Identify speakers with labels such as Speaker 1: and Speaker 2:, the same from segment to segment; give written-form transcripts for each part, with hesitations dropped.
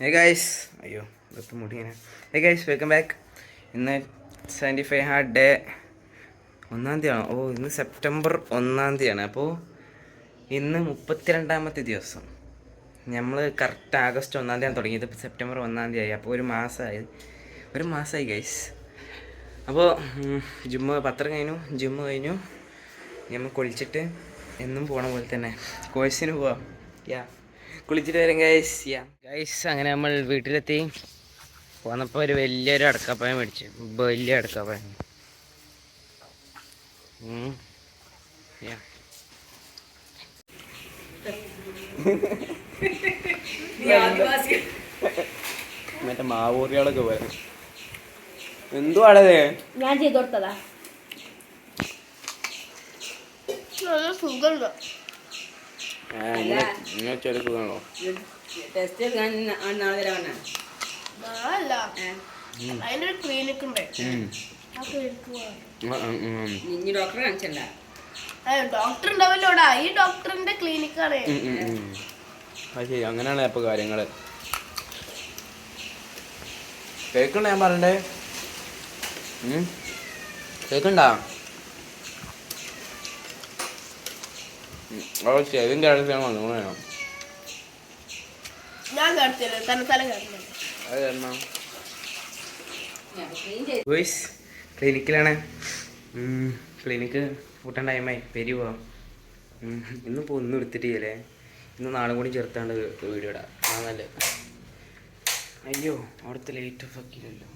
Speaker 1: Hey guys അയ്യോ ഇതൊക്കെ മുടി ഇങ്ങനെ. ഹേ ഗൈസ് വെൽക്കം ബാക്ക്. ഇന്ന് 75 ഹാർഡ് ഡേ 1-ാം തീയതിയാണോ? ഇന്ന് സെപ്റ്റംബർ 1-ാം തീയതിയാണ്. അപ്പോൾ ഇന്ന് 32-ാമത്തെ ദിവസം. നമ്മൾ കറക്റ്റ് ആഗസ്റ്റ് 1-ാം തീയതിയാണ് തുടങ്ങിയത്. ഇപ്പോൾ സെപ്റ്റംബർ 1-ാം തീയതി. അപ്പോൾ ഒരു മാസമായി ഗൈസ്. അപ്പോൾ പത്രം കഴിഞ്ഞു നമ്മൾ കുളിച്ചിട്ട് എന്നും പോണ പോലെ തന്നെ കോഴ്സിന് പോവാം. കുളിച്ചിട്ട് വരാം ഗൈസ്. അങ്ങനെ നമ്മൾ വീട്ടിലെത്തി. പോന്നപ്പോൾ ഒരു വലിയൊരു അടക്കാപ്പായം മേടിച്ചു. വലിയ അടക്കാപ്പായം. മറ്റേ മാവൂറികളൊക്കെ പോലെ എന്തുവാണത്?
Speaker 2: ഞാൻ ചെയ്ത് കൊടുത്തതാ. സുഖമുണ്ടോ?
Speaker 1: ചെറിയ സുഖമാണോ?
Speaker 2: അതിനൊരു ക്ലിനിക് ഉണ്ട്. ഡോക്ടറെ കാണിച്ചല്ല, ഡോക്ടർ ഉണ്ടാവല്ലോടാ. ഈ ഡോക്ടറിന്റെ ക്ലിനിക്കാണ്.
Speaker 1: ശരി, അങ്ങനെയാണ് ഇപ്പൊ കാര്യങ്ങള്. കേക്കണ്ട ഞാൻ പറയണ്ടേ? കേക്കണ്ടാ? ഇതിന്റെ അടുത്താണ് വന്നു.
Speaker 2: ഞാൻ
Speaker 1: ക്ലിനിക്കിലാണ്. ക്ലിനിക്ക് കൂട്ടാൻ ടൈമായി. പെരി പോവാം. ഇന്നിപ്പോൾ ഒന്നും എടുത്തിട്ടില്ലേ. ഇന്ന് നാളും കൂടി ചേർത്താണ്ട് വീഡിയോ ഇടാം. നല്ല അയ്യോ അവിടുത്തെ ലേറ്റ് ഓഫ് ആക്കിയില്ലല്ലോ.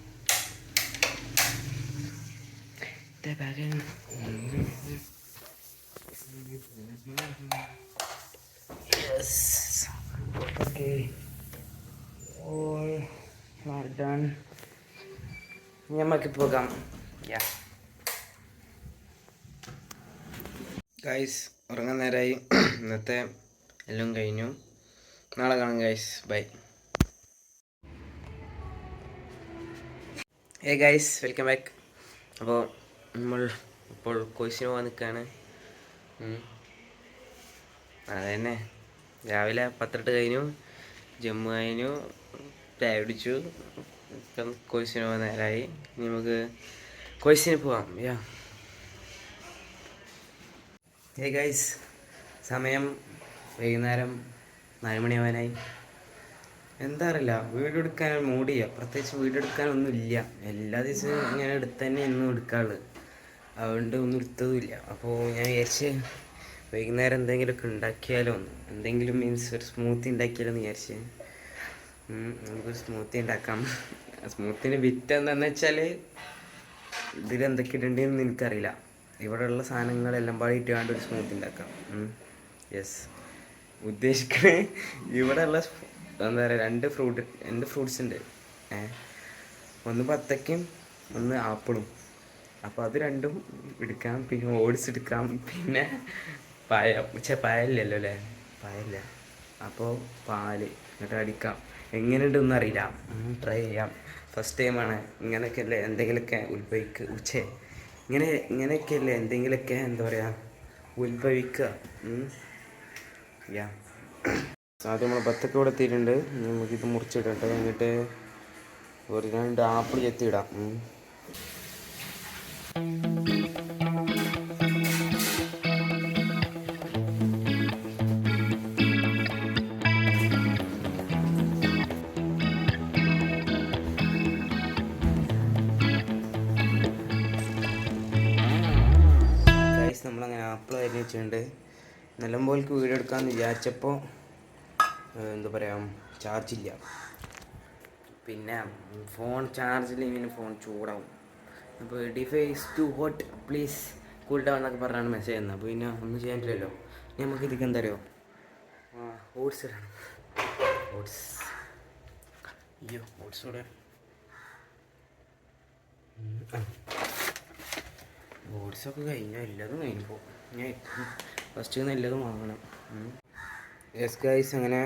Speaker 1: നമുക്ക് പോകാം. ഗൈസ് ഉറങ്ങാൻ നേരമായി. ഇന്നത്തെ എല്ലാം കഴിഞ്ഞു. നാളെ കാണാം guys. Bye. Hey guys welcome back. അപ്പോൾ നമ്മൾ ഇപ്പോൾ കോഴ്സിന് പോകാൻ നിൽക്കുകയാണ്. അതന്നെ രാവിലെ 10 കഴിഞ്ഞു. ജമ്മു കഴിഞ്ഞു. ചായ കുടിച്ചു. ഇപ്പം കോഴ്സിന് പോകാൻ നേരമായി. ഇനി നമുക്ക് കോഴ്സിന് പോവാം. ഹേ ഗൈസ് സമയം വൈകുന്നേരം 4 മണിയാവാനായി. എന്താ അറിയില്ല, വീഡിയോ എടുക്കാൻ മൂടില്ല. പ്രത്യേകിച്ച് വീഡിയോ എടുക്കാനൊന്നുമില്ല. എല്ലാ ദിവസവും ഞാൻ എടുത്ത് തന്നെ എന്നും എടുക്കാറുള്ളത്. അതുകൊണ്ട് ഒന്നും എടുത്തതുമില്ല. അപ്പോൾ ഞാൻ വിചാരിച്ച് വൈകുന്നേരം എന്തെങ്കിലുമൊക്കെ ഉണ്ടാക്കിയാലോ, എന്തെങ്കിലും മീൻസ് ഒരു സ്മൂത്തി ഉണ്ടാക്കിയാലോ എന്ന് വിചാരിച്ച് നമുക്കൊരു സ്മൂത്തി ഉണ്ടാക്കാം. സ്മൂത്തിന് വിറ്റ് എന്താണെന്ന് വെച്ചാൽ ഇതിലെന്തൊക്കെ ഇടേണ്ടതെന്ന് എനിക്കറിയില്ല. ഇവിടെയുള്ള സാധനങ്ങളെല്ലാം പാടി ഇട്ടുകൊണ്ട് ഒരു സ്മൂത്തി ഉണ്ടാക്കാം. യെസ്, ഉദ്ദേശിക്കുന്നത് ഇവിടെയുള്ള എന്താ പറയുക, 2 ഫ്രൂട്ട്സ് ഉണ്ട്. ഒന്ന് ബത്തക്കയും ഒന്ന് ആപ്പിളും. അപ്പോൾ അത് രണ്ടും എടുക്കാം. പിന്നെ ഓട്സ് എടുക്കാം. പിന്നെ പായല്ലല്ലോ അല്ലേ? പായല്ല. അപ്പോൾ പാല് എന്നിട്ട് അടിക്കാം. എങ്ങനെയുണ്ടെന്ന് അറിയില്ല. ട്രൈ ചെയ്യാം. ഫസ്റ്റ് ടൈമാണ്. ഇങ്ങനെയൊക്കെയല്ലേ എന്തെങ്കിലുമൊക്കെ ഇങ്ങനെയൊക്കെയല്ലേ എന്തെങ്കിലുമൊക്കെ എന്താ പറയുക ഉത്ഭവിക്കുക. ആദ്യം നമ്മൾ ബത്തൊക്കെ ഇവിടെ എത്തിയിട്ടുണ്ട്. നമുക്കിത് മുറിച്ചിടട്ടെ. എന്നിട്ട് ഒരു 2 ആപ്പിൾ ചെത്തിയിടാം. നമ്മളങ്ങനെ ആപ്പിൾ അരിഞ്ഞ് വെച്ചിട്ടുണ്ട്. നല്ലപോലെക്ക് വീഡിയോ എടുക്കാമെന്ന് വിചാരിച്ചപ്പോൾ എന്താ പറയുക, ചാർജില്ല. പിന്നെ ഫോൺ ചാർജിലിങ്ങനെ ഫോൺ ചൂടാവും. അപ്പോൾ device too hot please cool down എന്നൊക്കെ പറഞ്ഞാണ് മെസ്സേജ് ചെയ്യുന്നത്. അപ്പോൾ പിന്നെ ഒന്നും ചെയ്യാൻ പറ്റില്ലല്ലോ. നമുക്ക് ഇതൊക്കെ എന്താ അറിയോ, ഓട്സ് ഇടണം. ഓട്സ് കൂടെ ഓട്സൊക്കെ കഴിഞ്ഞാൽ എല്ലാതും കഴിഞ്ഞപ്പോൾ ഞാൻ ഫസ്റ്റ് നല്ലതും വാങ്ങണം. യെസ് ഗൈസ്, അങ്ങനെ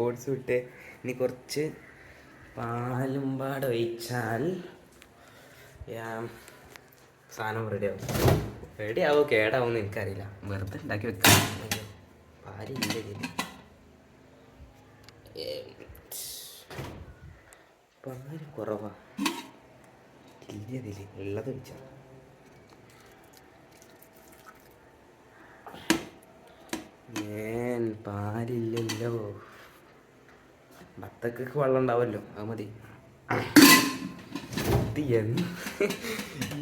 Speaker 1: ഓട്സ് വിട്ട് ഇനി കുറച്ച് പാലും പാടെ ഒഴിച്ചാൽ സാധനം റെഡിയാവോ കേടാവുമെന്ന് എനിക്കറിയില്ല. വെറുതെ ഉണ്ടാക്കി വെക്കാം. പാലില്ല ഇതിൽ. പാല് കുറവാ ഇല്ലതിൽ ഉള്ളത് വെച്ച പാലില്ലല്ലോ. ബത്തക്കൊക്കെ വെള്ളം ഉണ്ടാവല്ലോ, അത് മതി.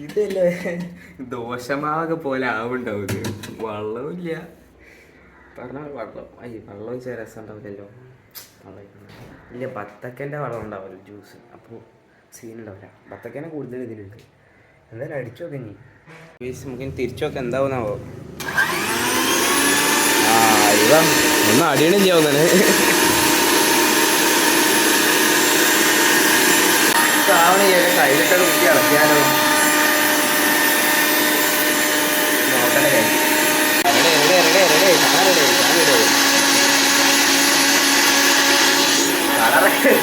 Speaker 1: ഇതല്ലേ ദോശമാവൊക്കെ പോലെ ആവുണ്ടാവും. ഇത് വെള്ളമില്ല പറഞ്ഞാൽ വെള്ളം വെച്ചാൽ രസം ഉണ്ടാവില്ലല്ലോ. ഇല്ല, ബത്തക്കൻ്റെ വെള്ളം ഉണ്ടാവില്ല ജ്യൂസ്, അപ്പോൾ സീൻ ഉണ്ടാവില്ല. ബത്തക്കനെ കൂടുതൽ ഇതിലുണ്ട്. എന്തായാലും അടിച്ചു നോക്കെ നീ നമുക്ക് തിരിച്ചു നോക്കാം എന്താവുന്നാവോ. ഇതാ ഒന്നും അടിയണില്ല ഒന്നെ കയ്യിലിട്ടത് കുട്ടി അടയ്ക്കാനോ നോക്കണേ.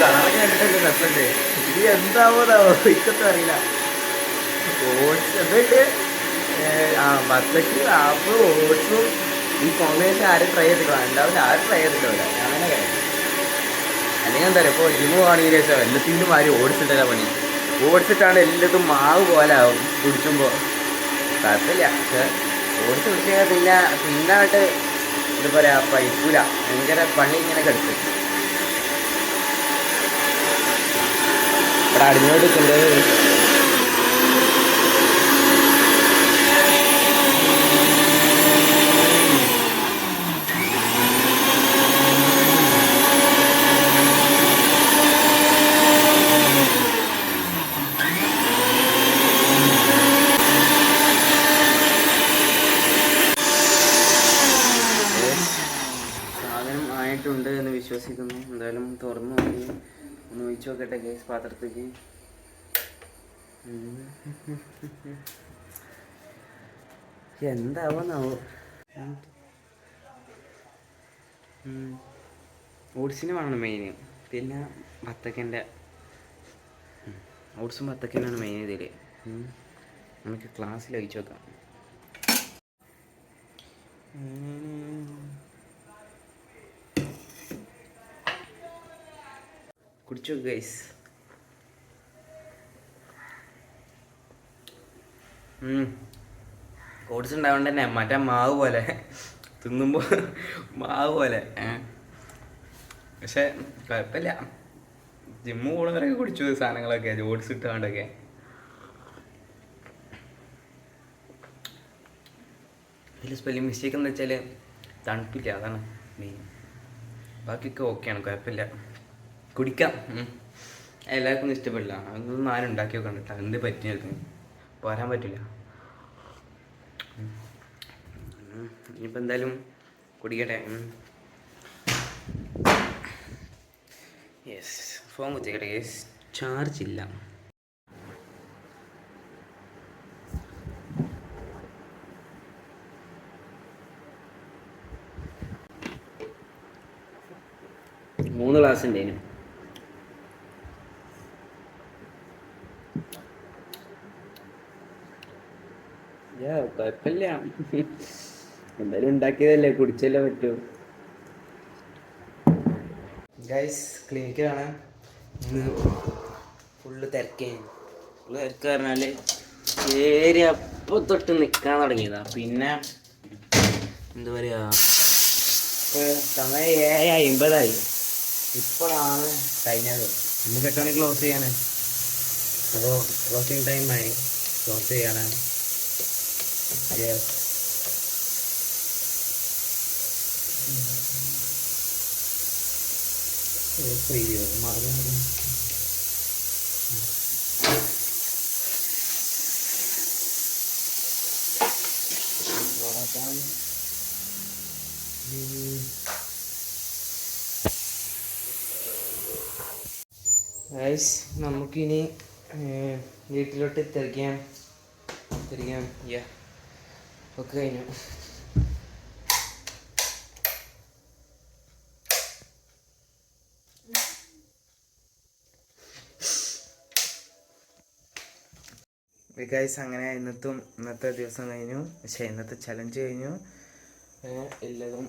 Speaker 1: കളറൊക്കെ കണ്ടിട്ടല്ലേ രസമുണ്ട്. ഇത് എന്താവോന്നാവോ ഇക്കൊന്നും അറിയില്ല. ഓട്സ് എന്നിട്ട് ബത്തക്ക് ആപ്പ് ഓട്സും ഈ കോമ്പിനേഷൻ ആരും ട്രൈ ചെയ്തിട്ടോ ഉണ്ടാവില്ല. ആരും ട്രൈ ചെയ്തിട്ടോ അങ്ങനെ കാര്യം. അല്ലെങ്കിൽ എന്താ പറയുക, ഇപ്പോൾ ജിമ്മ് പോകണമെങ്കിൽ ശേഷം എല്ലാത്തിനും മാറി ഓട്സ് ഇട്ടല്ല പണി. ഓട്സ് ഇട്ടാണ് എല്ലാത്തും മാവ് പോലെ ആവും കുടിച്ചുമ്പോൾ. കുഴപ്പമില്ല, പക്ഷെ ഓട്സ് കുടിച്ച് കഴിഞ്ഞാൽ പിന്നായിട്ട് എന്താ പറയുക പൈക്കൂല. ഭയങ്കര പണി ഇങ്ങനെ കിടക്കും. ഇവിടെ അടിഞ്ഞോട്ട് നിൽക്കുന്നത് ണ്ട് എന്ന് വിശ്വസിക്കുന്നു. എന്തായാലും തുറന്നു നോക്കി ഒന്ന് ഒഴിച്ചു നോക്കട്ടെ ഗ്യാസ് പാത്രത്തേക്ക്. എന്താവോന്നാവോ. ഓട്സിന് വേണം മെയിൻ. പിന്നെ ബത്തക്കൻ്റെ ഓട്സും ബത്തക്കനാണ് മെയിൻ ഇതിൽ. നമുക്ക് ക്ലാസ്സിൽ ഒഴിച്ചു നോക്കാം. കുടിച്ചു ഗൈസ്. ഓട്സ് ഉണ്ടാവണ്ട തന്നെ മറ്റേ മാവ് പോലെ തിന്നുമ്പോൾ മാവ് പോലെ. പക്ഷെ കുഴപ്പമില്ല. ജിമ്മ് പോകുന്നവരൊക്കെ കുടിച്ചു സാധനങ്ങളൊക്കെ ഓട്സ് ഇട്ടാണ്ടൊക്കെ. ഇതിൽ സ്പെല്ലിംഗ് മിസ്റ്റേക്ക് എന്ന് വെച്ചാൽ തണുപ്പില്ല, അതാണ് മെയിൻ. ബാക്കിയൊക്കെ ഓക്കെയാണ്, കുഴപ്പമില്ല. കുടിക്കാം. എല്ലാവർക്കും ഒന്നും ഇഷ്ടപ്പെടില്ല. അതൊന്നും ആരും ഉണ്ടാക്കി വെക്കാൻ കേട്ടോ. എന്ത് പറ്റി നിൽക്കും പോരാൻ പറ്റില്ല. ഇനിയിപ്പോൾ എന്തായാലും കുടിക്കട്ടെ. യെസ്, ഫോൺ കുത്തിക്കട്ടെ യെസ്. ചാർജ് ഇല്ല. മൂന്ന് ഗ്ലാസ് ഉണ്ടേനും. കുഴപ്പമില്ല. എന്തായാലും ഉണ്ടാക്കിയതല്ലേ, കുടിച്ചല്ലേ പറ്റൂ. ഗൈസ്, ക്ലിനിക്കിലാണ് ഇന്ന്. ഫുള്ള് തിരക്കാണ്. ഫുള്ള് തിരക്ക് പറഞ്ഞാൽ ഏരിയ അപ്പം തൊട്ട് നിൽക്കാൻ തുടങ്ങിയതാ. പിന്നെ എന്താ പറയുക, ഇപ്പോൾ സമയം 7:50. ഇപ്പോഴാണ് കഴിഞ്ഞത്. ഇന്ന് 8 മണിക്ക് ക്ലോസ് ചെയ്യാണ്. അപ്പോൾ ക്ലോസിങ് ടൈമായി, ക്ലോസ് ചെയ്യാണ്. മറന്നു. ഗൈസ്, നമുക്കിനി വീട്ടിലോട്ട് തിരിക്കാം. ഒക്കെ കഴിഞ്ഞു. ഗൈസ്, അങ്ങനെ ഇന്നത്തെ ദിവസം കഴിഞ്ഞു. പക്ഷേ ഇന്നത്തെ ചലഞ്ച് കഴിഞ്ഞു. എല്ലാതും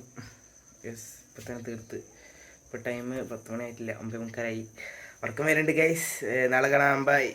Speaker 1: യെസ് ഇപ്പം തന്നെ തീർത്ത്. ഇപ്പോൾ ടൈം 10 മണി ആയിട്ടില്ല, 9:45. ഉറക്കം വരുന്നുണ്ട് ഗൈസ്. നാളെ കാണാം. ബൈ.